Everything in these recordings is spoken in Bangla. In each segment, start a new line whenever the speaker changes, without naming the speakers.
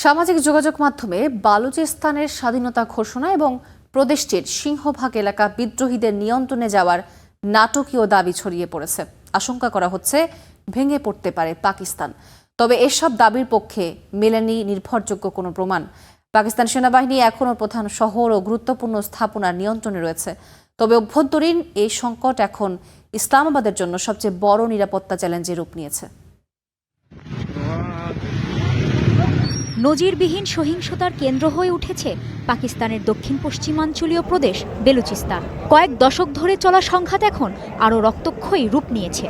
সামাজিক যোগাযোগ মাধ্যমে বালুচিস্তানের স্বাধীনতা ঘোষণা এবং প্রদেশটির সিংহভাগ এলাকা বিদ্রোহীদের নিয়ন্ত্রণে যাওয়ার নাটকীয় দাবি ছড়িয়ে পড়েছে। আশঙ্কা করা হচ্ছে ভেঙে পড়তে পারে পাকিস্তান। তবে এসব দাবির পক্ষে মেলেনি নির্ভরযোগ্য কোনো প্রমাণ। পাকিস্তান সেনাবাহিনী এখনও প্রধান শহর ও গুরুত্বপূর্ণ স্থাপনার নিয়ন্ত্রণে রয়েছে। তবে অভ্যন্তরীণ এই সংকট এখন ইসলামাবাদের জন্য সবচেয়ে বড় নিরাপত্তা চ্যালেঞ্জের রূপ নিয়েছে।
নজিরবিহীন সহিংসতার কেন্দ্র হয়ে উঠেছে পাকিস্তানের দক্ষিণ পশ্চিমাঞ্চলীয় প্রদেশ বেলুচিস্তান। কয়েক দশক ধরে চলা সংঘাত এখন আরও রক্তক্ষয়ী রূপ নিয়েছে।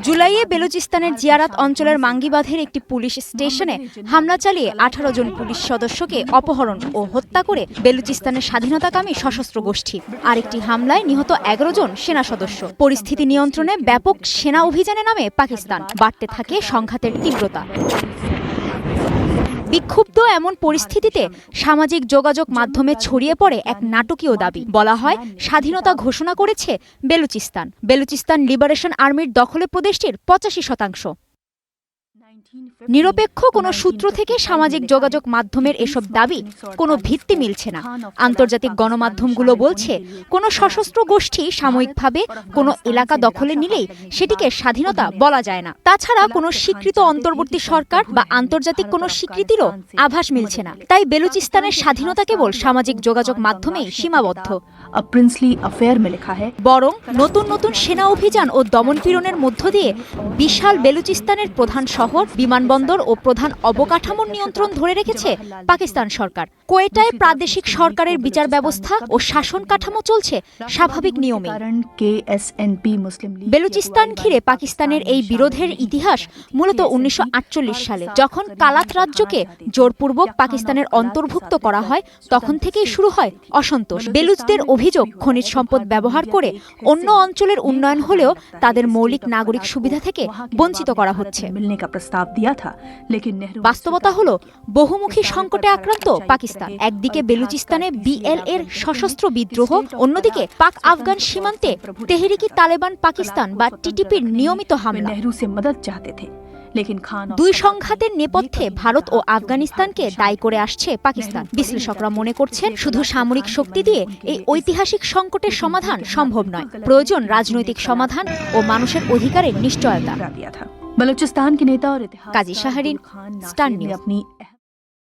জুলাইয়ে বেলুচিস্তানের জিয়ারাত অঞ্চলের মাঙ্গিবাঁধের একটি পুলিশ স্টেশনে হামলা চালিয়ে 18 জন পুলিশ সদস্যকে অপহরণ ও হত্যা করে বেলুচিস্তানের স্বাধীনতাকামী সশস্ত্র গোষ্ঠী। আরেকটি হামলায় নিহত 11 জন সেনা সদস্য। পরিস্থিতি নিয়ন্ত্রণে ব্যাপক সেনা অভিযানে নামে পাকিস্তান। বাড়তে থাকে সংঘাতের তীব্রতা। বিক্ষুব্ধ এমন পরিস্থিতিতে সামাজিক যোগাযোগ মাধ্যমে ছড়িয়ে পড়ে এক নাটকীয় দাবি। বলা হয়, স্বাধীনতা ঘোষণা করেছে বেলুচিস্তান। বেলুচিস্তান লিবারেশন আর্মির দখলে প্রদেশটির 85%। নিরপেক্ষ কোনো সূত্র থেকে সামাজিক যোগাযোগ মাধ্যমের এসব দাবি কোনো ভিত্তি মিলছে না। আন্তর্জাতিক গণমাধ্যমগুলো বলছে, কোনো সশস্ত্র গোষ্ঠী সাময়িকভাবে কোনো এলাকা দখলে নিলেই সেটিকে স্বাধীনতা বলা যায় না। তাছাড়া কোনো স্বীকৃত অন্তর্বর্তী সরকার বা আন্তর্জাতিক কোনো স্বীকৃতিরও আভাস মিলছে না। তাই বেলুচিস্তানের স্বাধীনতা কেবল সামাজিক যোগাযোগ মাধ্যমেই সীমাবদ্ধ। বরং নতুন নতুন সেনা অভিযান ও দমনপীড়নের মধ্য দিয়ে বিশাল বেলুচিস্তানের প্রধান শহর, বিমানবন্দর ও প্রধান অবকাঠামোর নিয়ন্ত্রণ ধরে রেখেছে পাকিস্তান সরকার। কোয়েটায় প্রাদেশিক সরকারের বিচার ব্যবস্থা ও শাসন কাঠামো চলছে স্বাভাবিক নিয়মে। বেলুচিস্তান ঘিরে পাকিস্তানের এই বিরোধের ইতিহাস মূলত 1948 সালে, যখন কালাত রাজ্যকে জোরপূর্বক পাকিস্তানের অন্তর্ভুক্ত করা হয়। তখন থেকেই শুরু হয় অসন্তোষ। বেলুচদের অভিযোগ, খনিজ সম্পদ ব্যবহার করে অন্য অঞ্চলের উন্নয়ন হলেও তাদের মৌলিক নাগরিক সুবিধা থেকে বঞ্চিত করা হচ্ছে। বাস্তবতা হলো, বহুমুখী সংকটে আক্রান্ত পাকিস্তান। একদিকে বেলুচিস্তানে বিএলএর সশস্ত্র বিদ্রোহ, অন্যদিকে পাক আফগান সীমান্তে তেহরিকি তালেবান পাকিস্তান বা টিটিপির নিয়মিত হামলা। দুই সংঘাতের নেপথ্যে ভারত ও আফগানিস্তানকে দায়ী করে আসছে পাকিস্তান। বিশ্লেষকরা মনে করছেন, শুধু সামরিক শক্তি দিয়ে এই ঐতিহাসিক সংকটের সমাধান সম্ভব নয়। প্রয়োজন রাজনৈতিক সমাধান ও মানুষের অধিকারের নিশ্চয়তা।
बलूचिस्तान के नेता और
কাজী শাহরিন, স্টার নিউজ।